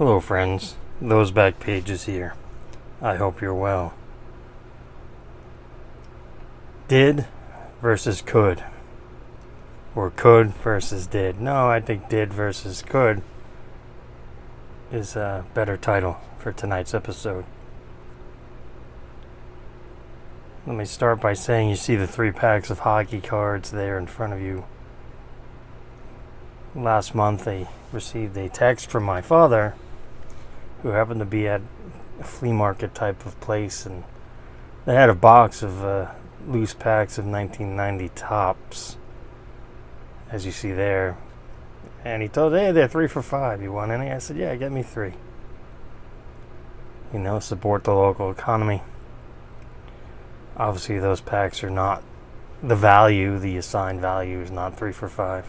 Hello, friends. Those Back Pages here. I hope you're well. Did versus could. Or could versus did. No, I think did versus could is a better title for tonight's episode. Let me start by saying you see the 3 packs of hockey cards there in front of you. Last month I received a text from my father, who happened to be at a flea market type of place, and they had a box of loose packs of 1990 Topps, as you see there. And he told, hey, they're 3 for $5. You want any? I said, yeah, get me 3. Support the local economy. Obviously, those packs are not the value, the assigned value is not 3 for $5.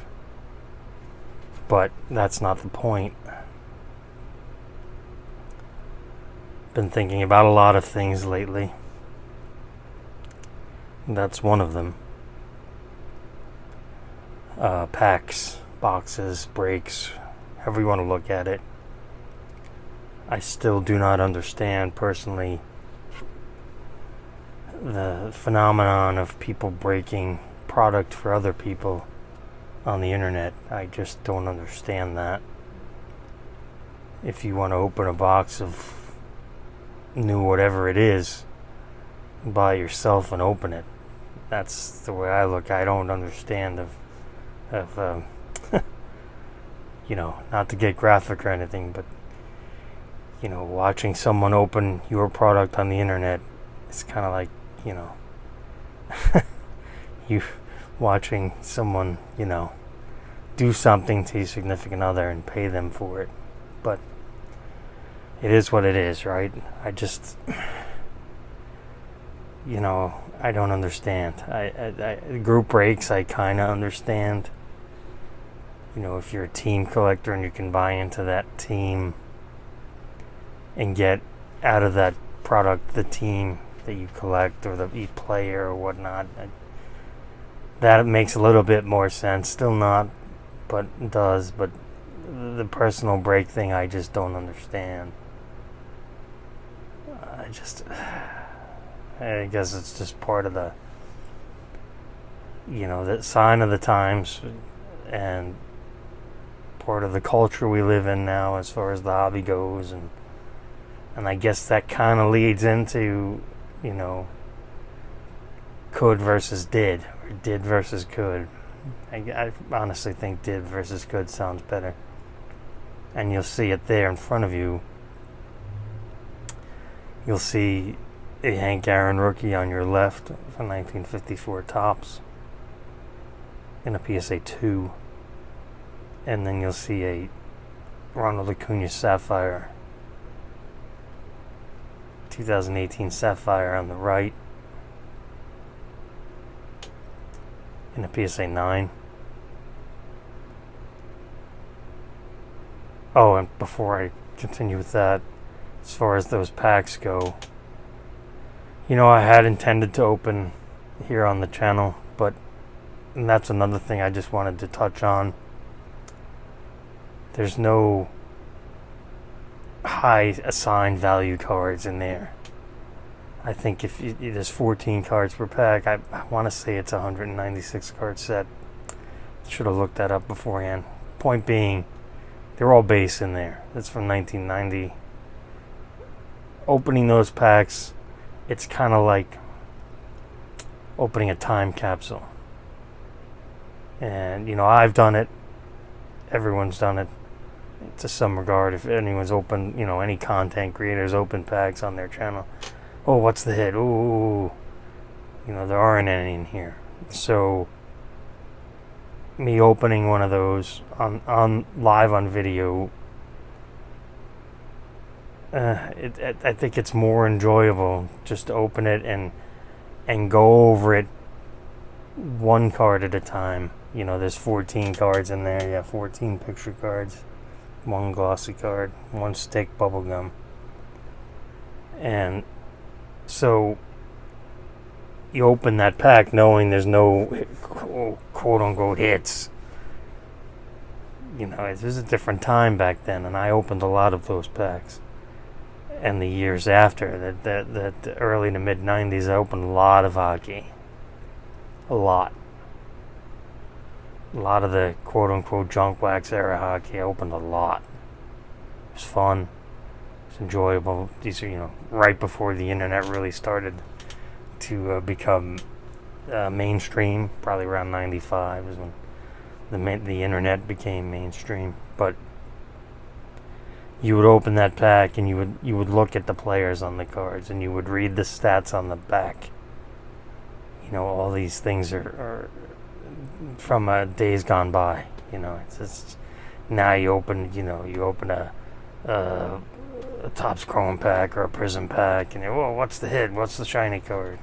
But that's not the point. Been thinking about a lot of things lately. That's one of them. Packs, boxes, breaks, however you want to look at it. I still do not understand personally the phenomenon of people breaking product for other people on the internet. I just don't understand that. If you want to open a box of new whatever it is, buy it yourself and open it. That's the way I look. I don't understand not to get graphic or anything, but watching someone open your product on the internet, it's kind of like, you watching someone, do something to your significant other and pay them for it. But it is what it is, right? I just, I don't understand. Group breaks, I kind of understand. If you're a team collector and you can buy into that team and get out of that product the team that you collect or the player or whatnot, that makes a little bit more sense. Still not, but it does. But the personal break thing, I just don't understand. I guess it's just part of the sign of the times and part of the culture we live in now as far as the hobby goes, and I guess that kind of leads into could versus did, or did versus could. I honestly think did versus could sounds better, and you'll see it there in front of you. You'll see a Hank Aaron rookie on your left for 1954 Topps in a PSA 2. And then you'll see a Ronald Acuna Sapphire, 2018 Sapphire on the right in a PSA 9. Oh, and before I continue with that, as far as those packs go, I had intended to open here on the channel, and that's another thing I just wanted to touch on. There's no high assigned value cards in there. I think if there's 14 cards per pack, I want to say it's a 196 card set. Should have looked that up beforehand. Point being, they're all base in there. That's from 1990. Opening those packs, it's kind of like opening a time capsule. And, I've done it. Everyone's done it to some regard. If anyone's opened, any content creators open packs on their channel. Oh, what's the hit? Ooh. There aren't any in here. So, me opening one of those on live on video, I think it's more enjoyable just to open it and go over it one card at a time. There's 14 cards in there. You have 14 picture cards, 1 glossy card, 1 stick bubble gum. And so you open that pack knowing there's no quote unquote hits. it was a different time back then, and I opened a lot of those packs. And the years after, the early to mid 90s, I opened a lot of hockey. A lot. A lot of the quote unquote junk wax era hockey, I opened a lot. It was fun. It's enjoyable. These are, right before the internet really started to become mainstream. Probably around 95 is when the internet became mainstream. But you would open that pack and you would look at the players on the cards and you would read the stats on the back. All these things are from days gone by. It's just, now you open a Topps Chrome pack or a Prism pack, and what's the hit? What's the shiny card?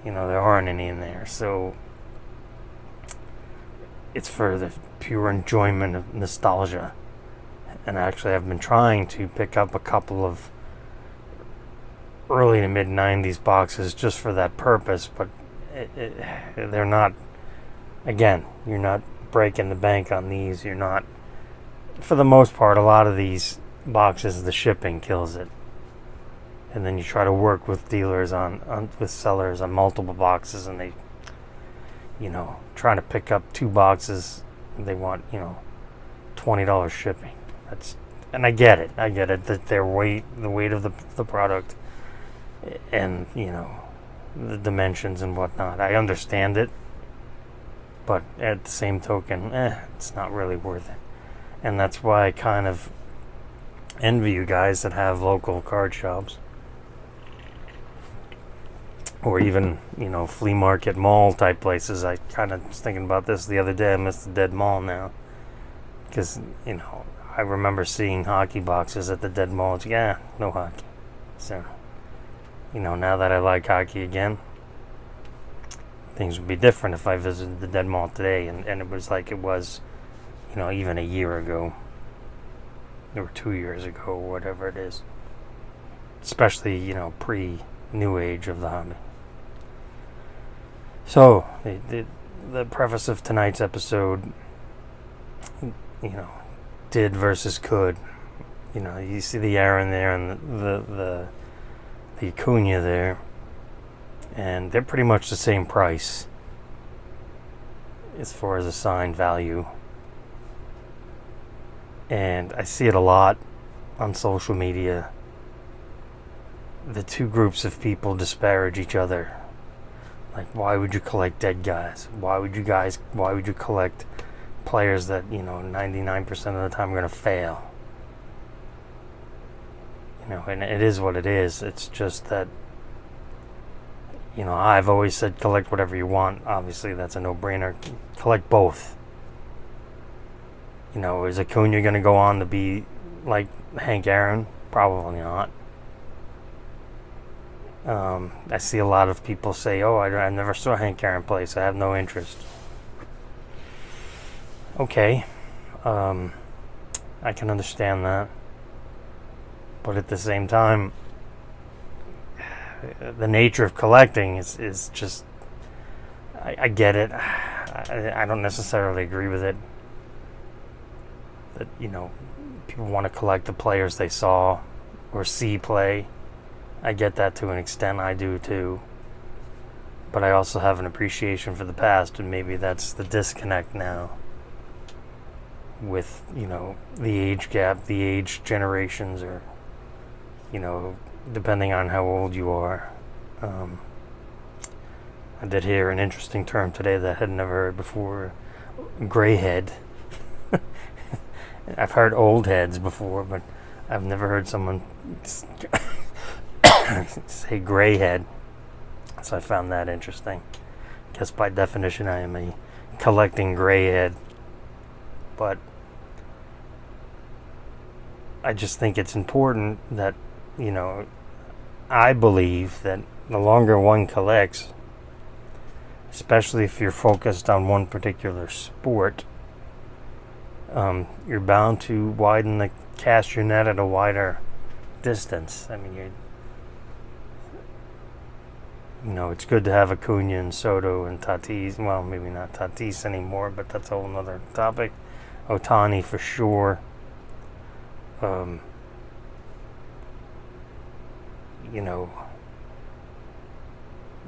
There aren't any in there, so it's for the pure enjoyment of nostalgia. And actually, I've been trying to pick up a couple of early to mid 90s boxes just for that purpose, but they're not. Again, you're not breaking the bank on these. You're not. For the most part, a lot of these boxes, the shipping kills it. And then you try to work with dealers with sellers on multiple boxes, and they, trying to pick up 2 boxes, they want, $20 shipping. And I get it that the weight of the product, and the dimensions and whatnot. I understand it, but at the same token, it's not really worth it. And that's why I kind of envy you guys that have local card shops, or even flea market, mall type places. I kind of was thinking about this the other day. I miss the Dead Mall now, because I remember seeing hockey boxes at the Dead Mall. It's no hockey. So now that I like hockey again, things would be different if I visited the Dead Mall today, and it was like it was, even a year ago, or 2 years ago, or whatever it is. Especially, pre-new age of the hobby. So, the preface of tonight's episode, did versus could. You see the Aaron there and the Acuna there, and they're pretty much the same price as far as assigned value. And I see it a lot on social media. The two groups of people disparage each other. Like, why would you collect dead guys? Why would you collect players that 99% of the time are going to fail? And it is what it is. It's just that I've always said collect whatever you want. Obviously that's a no-brainer. Collect both. Is Acuna going to go on to be like Hank Aaron? Probably not. I see a lot of people say, I never saw Hank Aaron play, so I have no interest. Okay. I can understand that. But at the same time, the nature of collecting is just... I get it. I don't necessarily agree with it. That, people want to collect the players they saw or see play. I get that to an extent. I do too. But I also have an appreciation for the past, and maybe that's the disconnect now with, the age gap, the age generations, or, depending on how old you are. I did hear an interesting term today that I had never heard before, grayhead. I've heard old heads before, but I've never heard someone say grayhead. So I found that interesting. I guess by definition I am a collecting grayhead. But I just think it's important that, I believe that the longer one collects, especially if you're focused on one particular sport, you're bound to cast your net at a wider distance. I mean, it's good to have Acuna and Soto and Tatis. Well, maybe not Tatis anymore, but that's a whole other topic. Otani for sure. You know,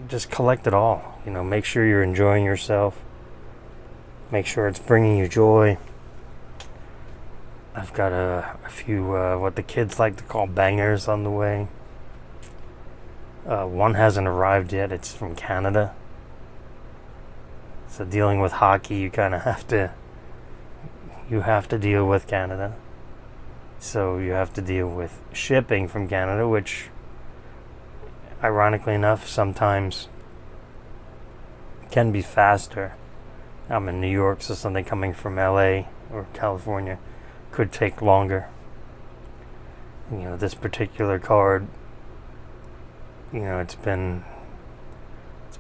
just collect it all. You know, make sure you're enjoying yourself. Make sure it's bringing you joy. I've got a few what the kids like to call bangers on the way. One hasn't arrived yet. It's from Canada. So dealing with hockey, you kind of have to deal with Canada. So you have to deal with shipping from Canada, which, ironically enough, sometimes can be faster. I'm in New York, so something coming from LA or California could take longer. You know, this particular card, you know, it's been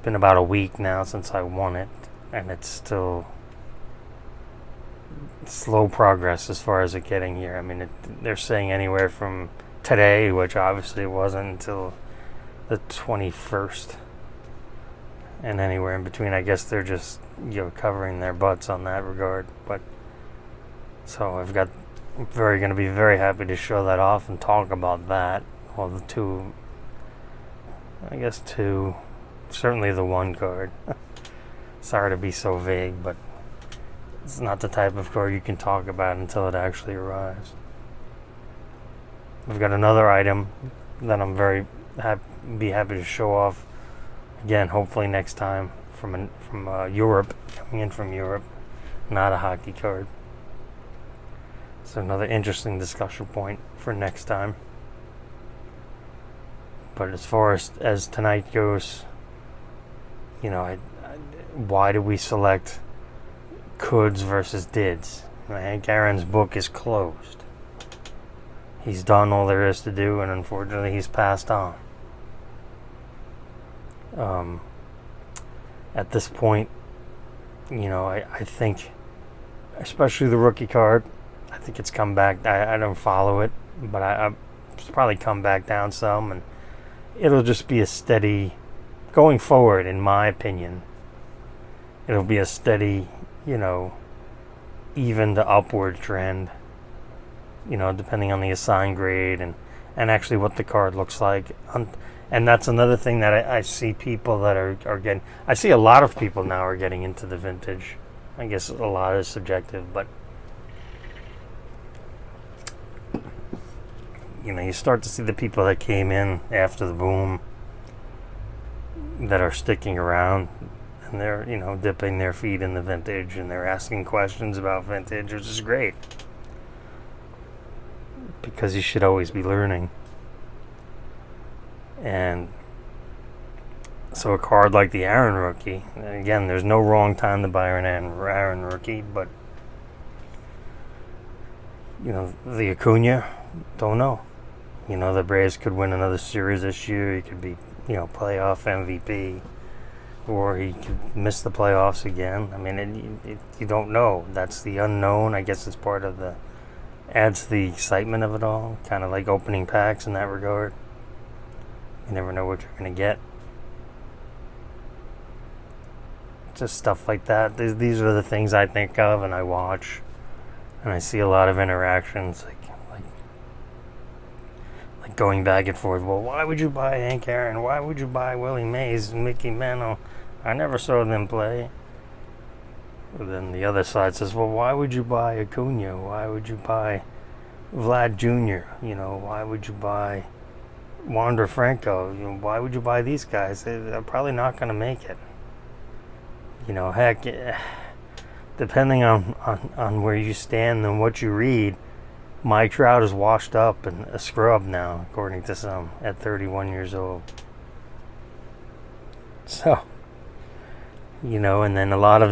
about a week now since I won it, and it's still slow progress as far as it getting here. I mean, they're saying anywhere from today, which obviously wasn't until the 21st, and anywhere in between. I guess they're just, you know, covering their butts on that regard. But so I'm going to be very happy to show that off and talk about that. Well, the two, certainly the one card. Sorry to be so vague, but it's not the type of card you can talk about until it actually arrives. We've got another item that I'm very happy to show off. Again, hopefully next time from Europe, coming in from Europe, not a hockey card. So another interesting discussion point for next time. But as far as tonight goes, you know, why do we select coulds versus dids? Hank Aaron's book is closed. He's done all there is to do, and unfortunately he's passed on. At this point, you know, I think, especially the rookie card, I think it's come back. I don't follow it, but it's probably come back down some, and it'll just be a steady, going forward, in my opinion, it'll be a steady, you know, even to upward trend, you know, depending on the assigned grade and actually what the card looks like. And that's another thing that I see people that are getting. I see a lot of people now are getting into the vintage. I guess a lot is subjective, but you know, you start to see the people that came in after the boom that are sticking around, and they're, you know, dipping their feet in the vintage, and they're asking questions about vintage, which is great, because you should always be learning. And so a card like the Aaron rookie, and again, there's no wrong time to buy an Aaron rookie, but you know, the Acuna, don't know. You know, the Braves could win another series this year. He could be, you know, playoff MVP, or he could miss the playoffs again. I mean, you don't know. That's the unknown. I guess it's part of adds to the excitement of it all. Kind of like opening packs in that regard. You never know what you're going to get. Just stuff like that. These are the things I think of and I watch. And I see a lot of interactions, like going back and forth. Well, why would you buy Hank Aaron? Why would you buy Willie Mays and Mickey Mantle? I never saw them play. But then the other side says, well, why would you buy Acuna? Why would you buy Vlad Jr.? You know, why would you buy Wander Franco? You know, why would you buy these guys? They're probably not going to make it. You know, heck, depending on where you stand and what you read, Mike Trout is washed up and a scrub now, according to some, at 31 years old. So, you know, and then a lot of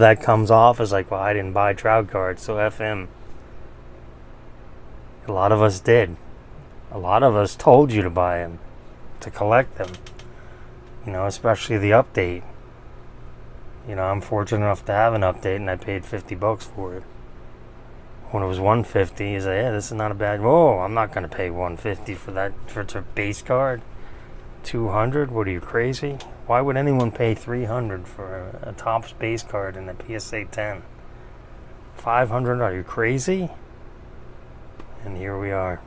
that comes off as like, well, I didn't buy Trout cards, so F him. A lot of us did. A lot of us told you to buy them, to collect them. You know, especially the update. You know, I'm fortunate enough to have an update, and I paid $50 for it. When it was $150, you say, yeah, this is not a bad. Whoa, I'm not going to pay $150 for that, for a base card. $200? What are you, crazy? Why would anyone pay $300 for a Topps base card in a PSA 10? 500? Are you crazy? And here we are.